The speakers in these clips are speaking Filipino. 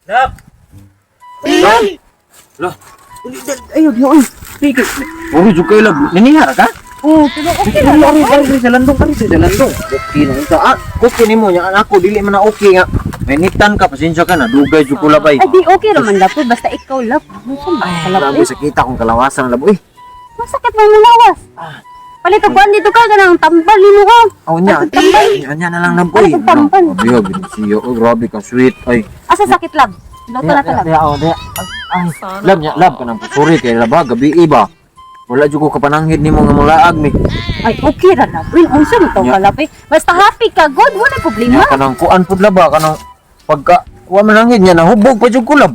Lab! Lab! Lah, ayo dia oi. Sige. Oh, juga lab. Nanihara ka? Oh, pero okay ra. Ari sa landong sa landong. Okay na ito. Okay nimo nya ako dili man na okay nga. Menitan ka, pasensya ka na. Dugay jud ko labay. Ay, di okay raman lapo. Basta ikaw lap. Ay, grabe sakita kong kalawasan lab. Uy. Masakit mo yung lawas. Palito ko, dito ka ganang tambal nino ka. Oh, nya. Nya na lang lab ko. Ano tambal? Biyo ginsiyo. Oh, grabe ka sweet. Ay. Asa sakit lab? Loto na talab. Ay, lab nya, lab ka nang sorry kay laba gabi iba. Wala jud ko kapananghid nimo nga mulaag mi. Ay, okay ra lab. Uy, unsa mo to ka lab? Basta happy ka, good. Wala problema. Nya kanang kuan pud laba kanang pagka kuan mananghid nya nahubog pa jud ko lab.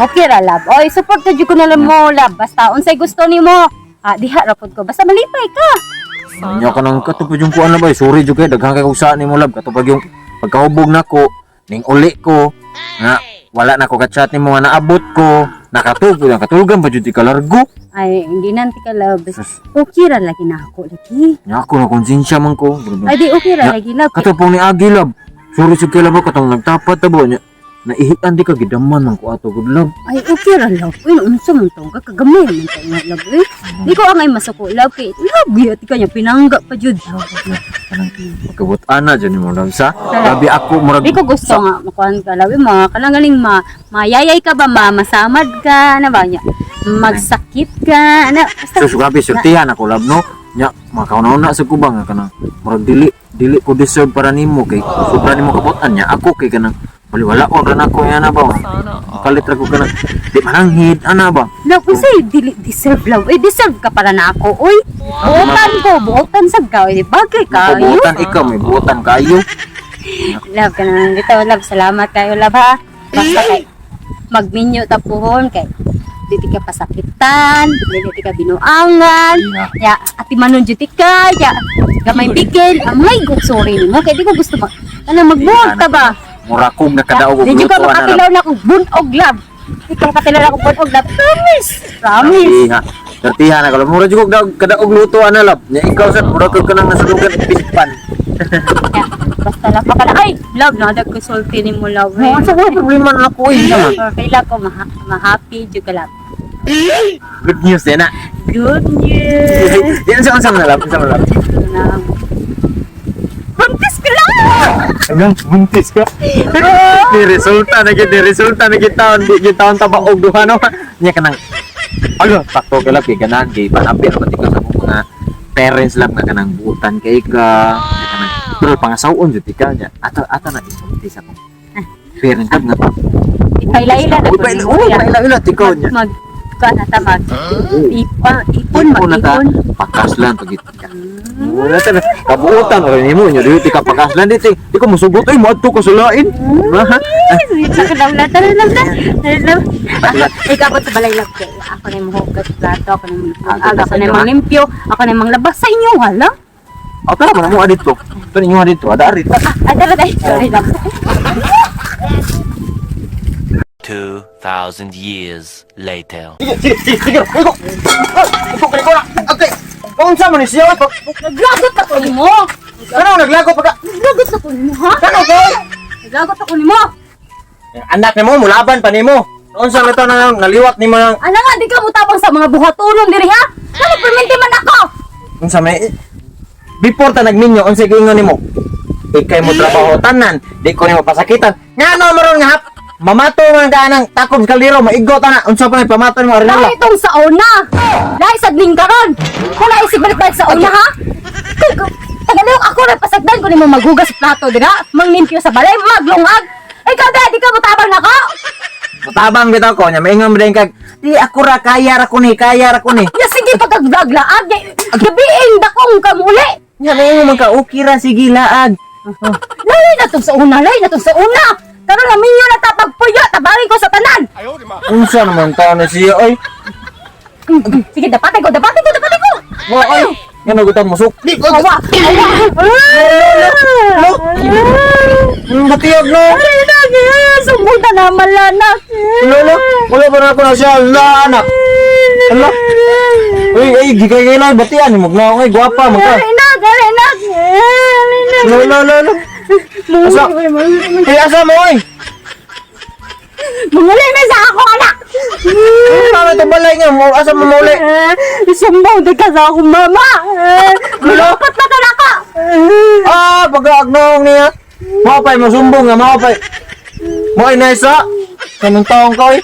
Okay ra lab. Oy, support ko jud ko na lang mo lab. Basta unsay gusto nimo. Diha ra pud ko. Basta malipay ka. Nya kanang katupad yung kuan labay. Sorry jud kay daghang kay usa nimo lab katupad yung pagkahubog nako ning uli ko nga wala na ko ka-chat nimo nga naabot ko. Nakatulugan pa jud ti kalargo. Ay, hindi nanti ka lab. Okay ra lagi na ako lagi. Nya ako na konsensya man ko. Ay, di okay ra lagi lab. Katupong ni Agi lab. Sorry jud kay lab katong nagtapat tabo nya. Naihitan di ka gidaman man ko ato good lab. Ay, okay ra lab. Uy, unsa man to? Kagamay man to nga lab. Di ko angay masuko lab kay lab gyud ti kanya pinangga pa jud. Kabut ana jud nimo lab sa. Labi ako murag Di ko gusto nga makuan ka lab. Mga kalangaling mayayay ka ba, masamad ka, na ba nya? Magsakit ka, na basta. So grabe sultihan ako lab no. Nya makauna sa kubang nga kanang murag dili ko deserve para nimo kay sobra nimo kabutan nya ako kay kanang wala ko ran ako yana ba. Kalit ra ko kanang di mananghid ana ba. Lab, unsay dili deserve lab. Deserve ka para na ako. Uy, buotan sab ka. Bagay ka. Buotan ikaw may buotan kayo. Lab ka na dito, lab. Salamat kayo, lab ha. Basta kay magminyo tapuhon kay dili ka pasakitan, dili ka binuangan. Ya, ati manon jud ka, ya. Gamay bigel. Amay god sorry nimo kay di ko gusto magbuhat ka ba. Murakog na kadaog og Di luto ka ana makatilaw na akong bunog lab. Di ka makatilaw na akong bunog lab. Promise. nga. Tertihan ako. Mura jud og kadaog luto ana lab. Nya ikaw sad mura ka nang nasudugan pispan. Ya, basta lang ka na. Ay, love na. Dag ko sulti ni mo, love. Mo sa problema na ako eh. Kailan ko ma-happy jud ka, love. Good news din na. Good news. Yan sa unsam na lab, unsam na lab. Buntis ka lang! Hanggang buntis ka. Di resulta na gitaon, di gitaon tabaog duha no. Nya kanang alo, takto ka lab kay ganan kay panapir pati ka sa mga parents lang na kanang buutan kay ka. Kanang pero pangasawon jud ka nya. Ata na buntis ako. Parent ka na pa. Ipailaila na. Ipailaila tikaw nya. Ka na tamag. Ipon mag-ipon. Pakaslan pagit. Wala ta kabuutan ora nimo nya dili ka pakaslan dito. Di ko musugot ay moadto ko sa lain. Ikaw ba sa balay lab kay ako na yung hugot plato, ako na yung limpyo, ako na yung labas sa inyo, wala? Ako na mo adito. Ito ninyo adito, ada arit. Sorry lang. 2,000 years later. Sige. Okay. Kung sa mo ni siya, Naglagot ako ni mo. ano naglago pagka Naglagot ako ni mo, ha? ano ko? Naglagot ako ni mo. Anak nimo mulaban pa nimo. Noon sa lito na naliwat nimo nang Ano nga, di ka mo tabang sa mga buhatulong diri, ha? Ano, perminti man ako. unsa may before ta nagminyo unsa giingon nimo? Ikay mo trabaho tanan, di ko nimo pasakitan. Ngano maron nga mamato man ka nang takob sa kaldero maigot na unsa pa may pamato mo rin Lahi itong sa una. Lahi sa lingkaron. Kung naisip balik sa una, ha? Tagalog ako na pasagdan ko ni mo maghugas sa plato, dira? Manglimpyo sa balay, maglungag. Ikaw, di ka mo tabang na ko. Tabang bitaw ko nya maingon mo din kag di ako ra kaya ra ko ni. Ya, sige, pagkagvlog laag. Gabiin, dakong kamuli. Nya maingon man ka okay ra sige laag. Lahi na to sa una, Karon namin yun natapagpuyo, tabangin ko sa tanan. Unsa naman ta na siya ay Sige, dapatin ko. wa ay ngano gutan mo sukli ko. Awa. Matiyog no. Sumbong na naman lanak. Lolo, wala ba na ako na siya la anak. Ala. Uy, gigay na batian mo na ay gwapa mo ka. Garinak. Lolo. Asa? Asa mo oy? Manguli na sa ako, anak! Ano ito balay nga? Asa mo muli? Sumbong di ka sa akong mama! Malukot na ka na ka! Pag-agnong niya. Mapay, masumbong nga, mapay. Mo inesa. Kanong taong ka, eh.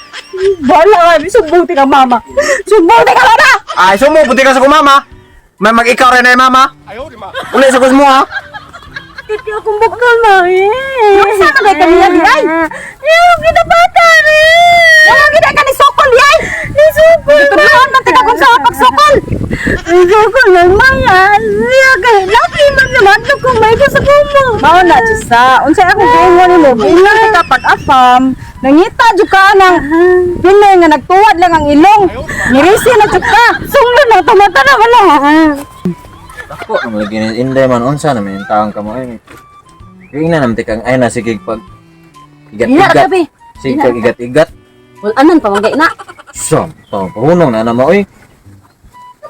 Bala ka, sumbong di ka mama! Sumbong di ka mama! Ay, sumo, buti ka sa kumama. May mag-ikaw rin na yung mama. Uli sa kus mo, ha? Kaya akong bakal na eh! Yung saan ka kanila di ay? Yung kinabata rin! Yung gina ka ni Sokol yay! Ni Sokol! Tutulaan na tika kung sa pagsokol! Ni Sokol naman yan! Niya ka, laki man naman ito kung may ko sa kumo! Mao na, Chisa! Unsay ako kung mo ni mo, bilang kita pag-afam, nangita dyan ka ng pinay nga nagtuwad lang ang ilong! Nirisi na dyan ka! Sunglo na, tumata na wala! Ako, ang lagi ni Inday man, unsa na may taong ka mo, eh. Yung ina naman tikang, ay nasigig pag igat-igat. Sige pag igat-igat. Well, anan pa magay na? So, pahunong na naman, oy.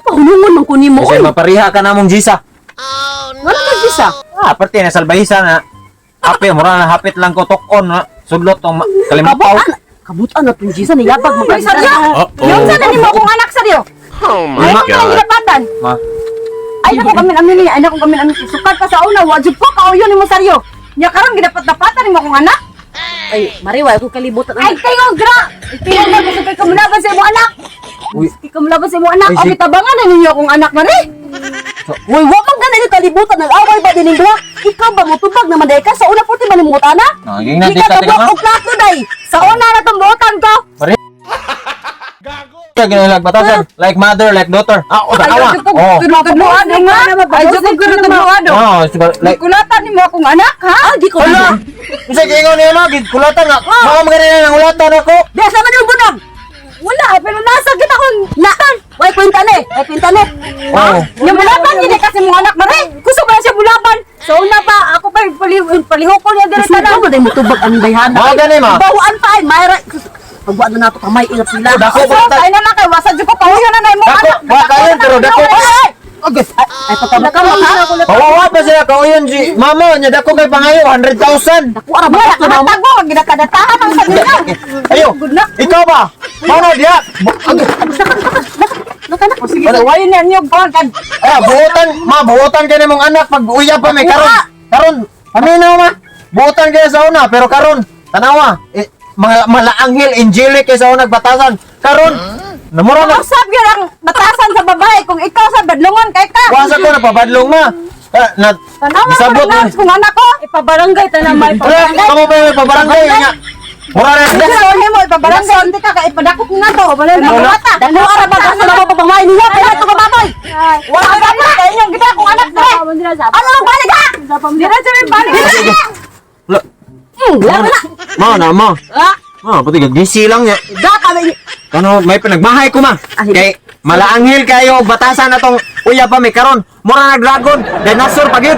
Pahulungan man kunin mo, Kasi mapariha ka namong Gisa. Wala ka bisa. Pati na salbahisa na. Hapi, mura na hapit lang ko tukon na. Sudlot tong kalimapaw. Kabutan na itong Gisa, niyabag mo kayo. Uh-oh. Yung sana ni mo kung anak sa diyo. Oh Ay, my kung god. nilapatan. Ma, Ay, naku kami namin niya. Ay, naku kami namin. Sukat pa sa una. Wajud po, kauyo ni mo sa diyo. Niya karang ginapat-dapatan ni mo kung anak. Ay, mariwa, kung kalibutan. Ay, kayo, gra! Tingnan na gusto kayo kamulaban sa imo anak. uy, Kayo kamulaban sa imo anak. Ay, O, si- kitabangan na ninyo kung anak na rin. Uy, wag man ganun yung kalibutan. Nag-away ba din yung ikaw ba mo tubag na manday ka? Sa una po, di ba ni mo na? naging Hindi natin ka ka tika kabuk ma. og plato day. Sa una na tong buotan ko. Kaya ginalag batasan. Like mother, like daughter. O, takawa. Oh. Kinukadluan mo nga. Ay, dyan kong kinukadluan. Like, Kulatan ni mo akong anak, ha? Ah, di ko. hala! Isa kayo niya na, kulatan nga. Baka magaling ng ulatan ako. Di, sama yung bunang. Wala, pero nasa kita kong natan. Way, kwenta na eh. Ay, kwenta na. Oo. Yung bulaban, hindi kasi mga anak na rin. Gusto ba siya bulaban? So, una pa, ako pa paliho ko niya direct na lang. Gusto mo mutubag ang bayhana. Mga ganun, ma. Bawaan pa ay, mayra. Pagbuan na nato kamay, ilap sila. Dako, So, bata. tayo naman kayo, wasad yung ko, pahuyo na na yung mga Dako, anak. wala kayo, pero dako. Ay, patabak ka mo, ha? Kawawa pa sila, kauyon si mama niya. Dako kay pangayo, 100,000. Ako, ara ba? Nakatago, ginakadatahan ang sabi na. Ayo, Good luck. ikaw ba? Mano diya? Nakanak, o sige, sawayin niya niyo, kan. Buotan ka mong anak pag uya pa may karon. Karon, paminaw ma. Buotan ka sa una, pero karon, tanawa. Mga malaanghel, angelic kay sa una batasan. Karon, namura na. Usap yun ang batasan sa babae. Kung ikaw sa badlungan kay ka. Wasa ko na pabadlong ma. Tanawa Isabot ka na mo. kung anak ko. Ipabarangay ta na may Wala, kamo ba may pabarangay nga? Mura na. Gusto mo ipabarangay. Hindi ka ka ipadakot nga to. Wala na Wala. bata. Dano ara ba gusto na mo pagmamay niya. Kaya to baboy. Wala ka ba kay inyong gida kung anak ko. Ano ang balik ha? Dira sa may balik. Wala na. Ma na ma. Ah, Pati gisi lang niya. da kami. Kano may pinagmahay ko ma. Kay malaanghel kayo batasan na tong uya pa may karon. Mura na dragon, dinosaur pagit.